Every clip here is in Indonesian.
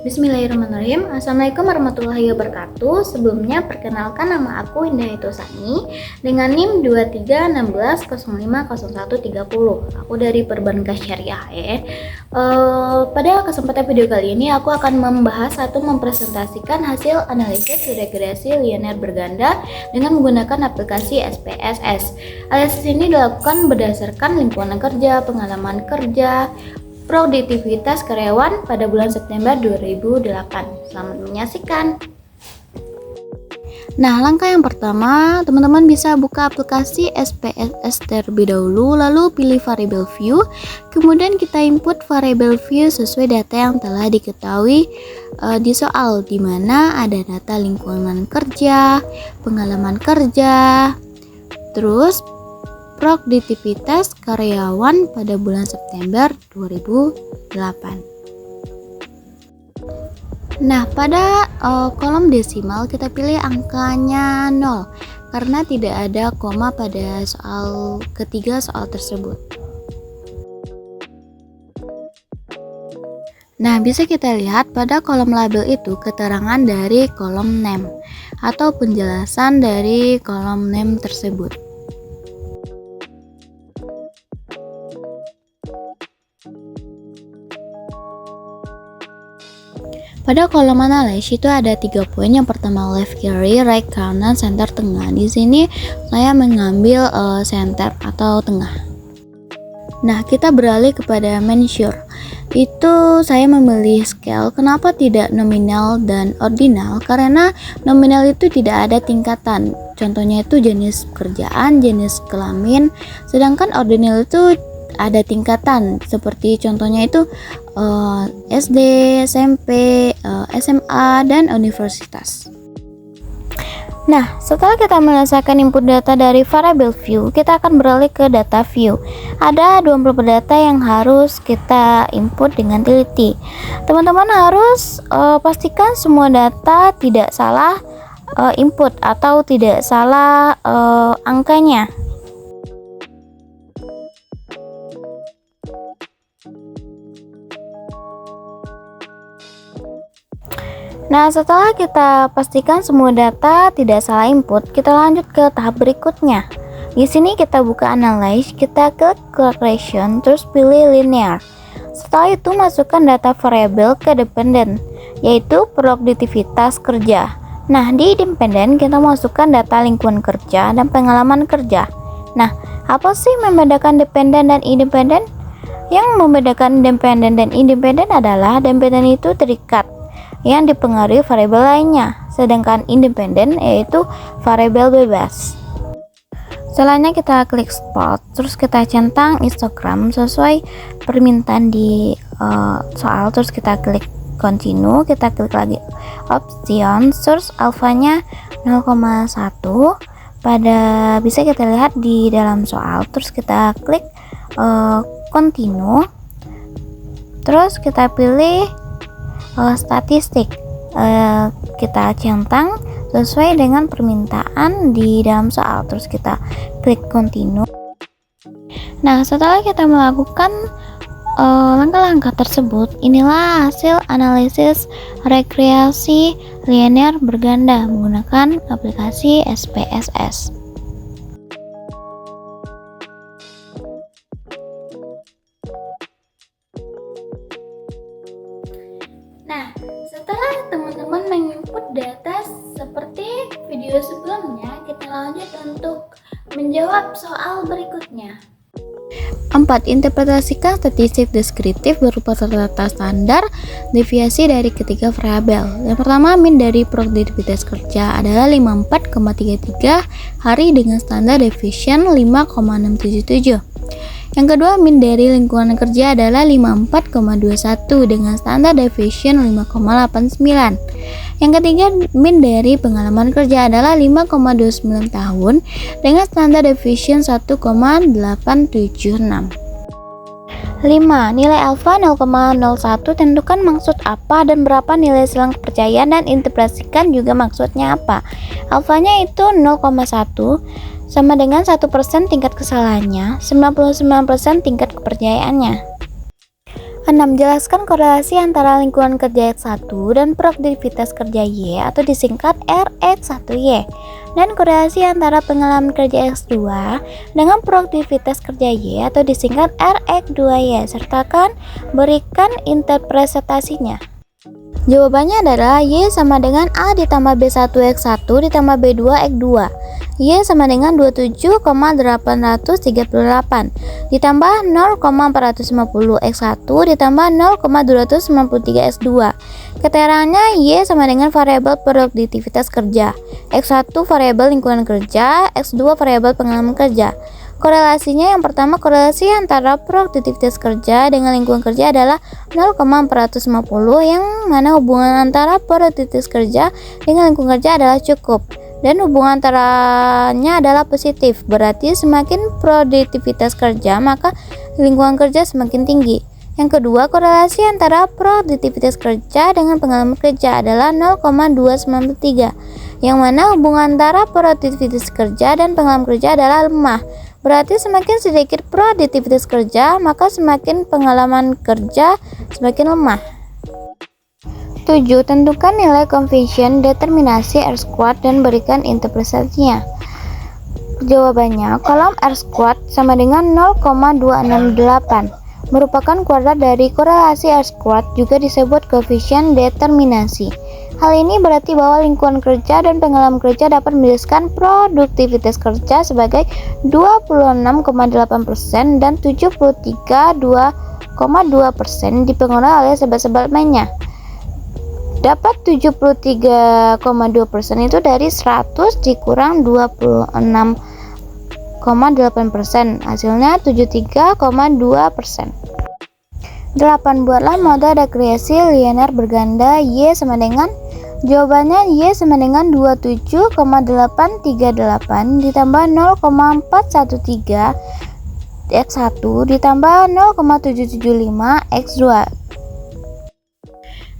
Bismillahirrahmanirrahim. Assalamualaikum warahmatullahi wabarakatuh. Sebelumnya perkenalkan, nama aku Indah Sani dengan NIM 2316050130. Aku dari Perbankan Syariah. Pada kesempatan video kali ini aku akan membahas atau mempresentasikan hasil analisis regresi linear berganda dengan menggunakan aplikasi SPSS. Analisis ini dilakukan berdasarkan lingkungan kerja, pengalaman kerja, produktivitas karyawan pada bulan September 2008. Selamat menyaksikan. Nah, langkah yang pertama, teman-teman bisa buka aplikasi SPSS terlebih dahulu, lalu pilih variable view, kemudian kita input variable view sesuai data yang telah diketahui di soal, di mana ada data lingkungan kerja, pengalaman kerja, terus produktivitas karyawan pada bulan September 2008. Nah, pada kolom desimal kita pilih angkanya 0 karena tidak ada koma pada soal ketiga soal tersebut. Nah, bisa kita lihat pada kolom label itu keterangan dari kolom name atau penjelasan dari kolom name tersebut. Pada kolom analysis itu ada 3 poin. Yang pertama left kiri, right kanan, center tengah. Di sini saya mengambil center atau tengah. Nah, kita beralih kepada measure. Itu saya memilih scale. Kenapa tidak nominal dan ordinal? Karena nominal itu tidak ada tingkatan. Contohnya itu jenis pekerjaan, jenis kelamin. Sedangkan ordinal itu ada tingkatan, seperti contohnya itu SD, SMP, SMA, dan universitas. Nah, setelah kita menyelesaikan input data dari variable view, kita akan beralih ke data view. Ada 20 data yang harus kita input dengan teliti. Teman-teman harus pastikan semua data tidak salah input atau tidak salah angkanya. Nah, setelah kita pastikan semua data tidak salah input, kita lanjut ke tahap berikutnya. Di sini kita buka analyze, kita klik calculation, terus pilih linear. Setelah itu masukkan data variable ke dependent, yaitu produktivitas kerja. Nah, di dependent kita masukkan data lingkungan kerja dan pengalaman kerja. Nah, apa sih membedakan dependent dan independent? Yang membedakan dependent dan independent adalah dependent itu terikat yang dipengaruhi variabel lainnya, sedangkan independen yaitu variabel bebas. Selanjutnya kita klik spot, terus kita centang histogram sesuai permintaan di soal, terus kita klik continue, kita klik lagi option, terus alfanya 0,1 pada bisa kita lihat di dalam soal, terus kita klik continue, terus kita pilih statistik, kita centang sesuai dengan permintaan di dalam soal, terus kita klik continue. Nah, setelah kita melakukan langkah-langkah tersebut, inilah hasil analisis regresi linear berganda menggunakan aplikasi SPSS. Nah, setelah teman-teman menginput data seperti video sebelumnya, kita lanjut untuk menjawab soal berikutnya. 4. Interpretasikan statistik deskriptif berupa rata-rata standar deviasi dari ketiga variabel. Yang pertama, min dari produktivitas kerja adalah 54,33 hari dengan standar deviation 5,677. Yang kedua, min dari lingkungan kerja adalah 54,21 dengan standar deviation 5,89. Yang ketiga, min dari pengalaman kerja adalah 5,29 tahun dengan standar deviation 1,876. 5. Nilai alfa 0,01, tentukan maksud apa dan berapa nilai selang kepercayaan dan interpretasikan juga maksudnya apa. Alfanya itu 0,1 sama dengan 1% tingkat kesalahannya, 99% tingkat kepercayaannya. 6. Jelaskan korelasi antara lingkungan kerja X1 dan produktivitas kerja Y atau disingkat RX1Y, dan korelasi antara pengalaman kerja X2 dengan produktivitas kerja Y atau disingkat RX2Y. Sertakan berikan interpretasinya. Jawabannya adalah Y sama dengan A ditambah B1X1 ditambah B2X2. Y sama dengan 27,838 ditambah 0,450X1 ditambah 0,293X2. Keterangannya Y sama dengan variabel produktivitas kerja, X1 variabel lingkungan kerja, X2 variabel pengalaman kerja. Korelasinya yang pertama, korelasi antara produktivitas kerja dengan lingkungan kerja adalah 0,450, yang mana hubungan antara produktivitas kerja dengan lingkungan kerja adalah cukup, dan hubungan antaranya adalah positif. Berarti semakin produktivitas kerja maka lingkungan kerja semakin tinggi. Yang kedua, korelasi antara produktivitas kerja dengan pengalaman kerja adalah 0,293, yang mana hubungan antara produktivitas kerja dan pengalaman kerja adalah lemah. Berarti semakin sedikit produktivitas kerja, maka semakin pengalaman kerja semakin lemah. 7. Tentukan nilai koefisien determinasi R² dan berikan interpretasinya. Jawabannya, kolom R² sama dengan 0,268, merupakan kuadrat dari korelasi R², juga disebut koefisien determinasi. Hal ini berarti bahwa lingkungan kerja dan pengalaman kerja dapat menjelaskan produktivitas kerja sebagai 26,8% dan 73,2% dipengaruhi oleh sebab-sebab lainnya. Dapat 73,2% itu dari 100 dikurang 26,8%, hasilnya 73,2%. 8. Buatlah model regresi linear berganda Y sama dengan. Jawabannya Y sama dengan 27,838 ditambah 0,413 X1 ditambah 0,775 X2.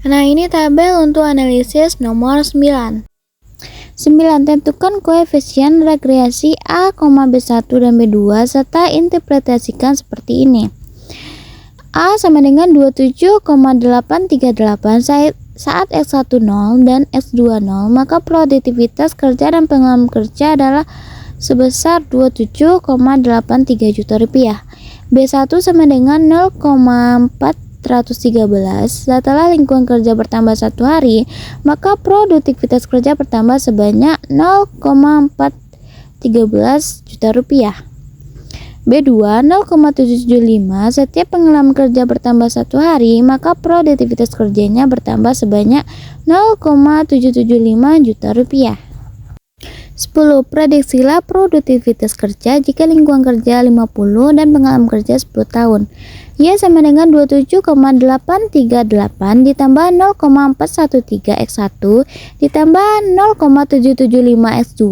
Nah, ini tabel untuk analisis nomor 9. 9. Tentukan koefisien regresi A, B1 dan B2 serta interpretasikan seperti ini. A sama dengan 27,838 saat X1 0 dan X2 0, maka produktivitas kerja dan pengalaman kerja adalah sebesar 27,83 juta rupiah. B1 sama dengan 0,413. Setelah lingkungan kerja bertambah 1 hari, maka produktivitas kerja bertambah sebanyak 0,413 juta rupiah. B2 0,775. Setiap pengalaman kerja bertambah 1 hari, maka produktivitas kerjanya bertambah sebanyak 0,775 juta rupiah. 10. Prediksilah produktivitas kerja jika lingkungan kerja 50 dan pengalaman kerja 10 tahun. Y sama dengan 27,838 ditambah 0,413 X1 ditambah 0,775 X2.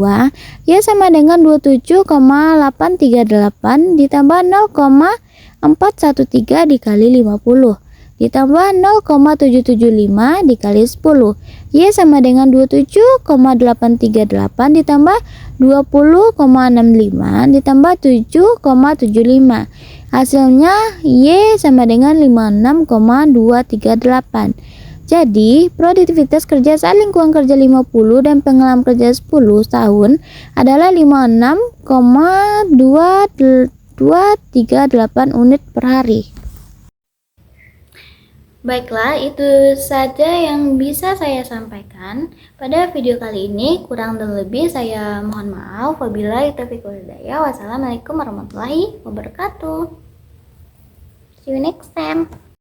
Y sama dengan 27,838 ditambah 0,413 dikali 50 ditambah 0,775 dikali 10. Y sama dengan 27,838 ditambah 20,65 ditambah 7,75. Hasilnya Y sama dengan 56,238. Jadi, produktivitas kerja saat lingkungan kerja 50 dan pengalaman kerja 10 tahun adalah 56,2238 unit per hari. Baiklah, itu saja yang bisa saya sampaikan pada video kali ini. Kurang dan lebih saya mohon maaf. Wabillahi taufiq wal hidayah. Wassalamualaikum warahmatullahi wabarakatuh. See you next time.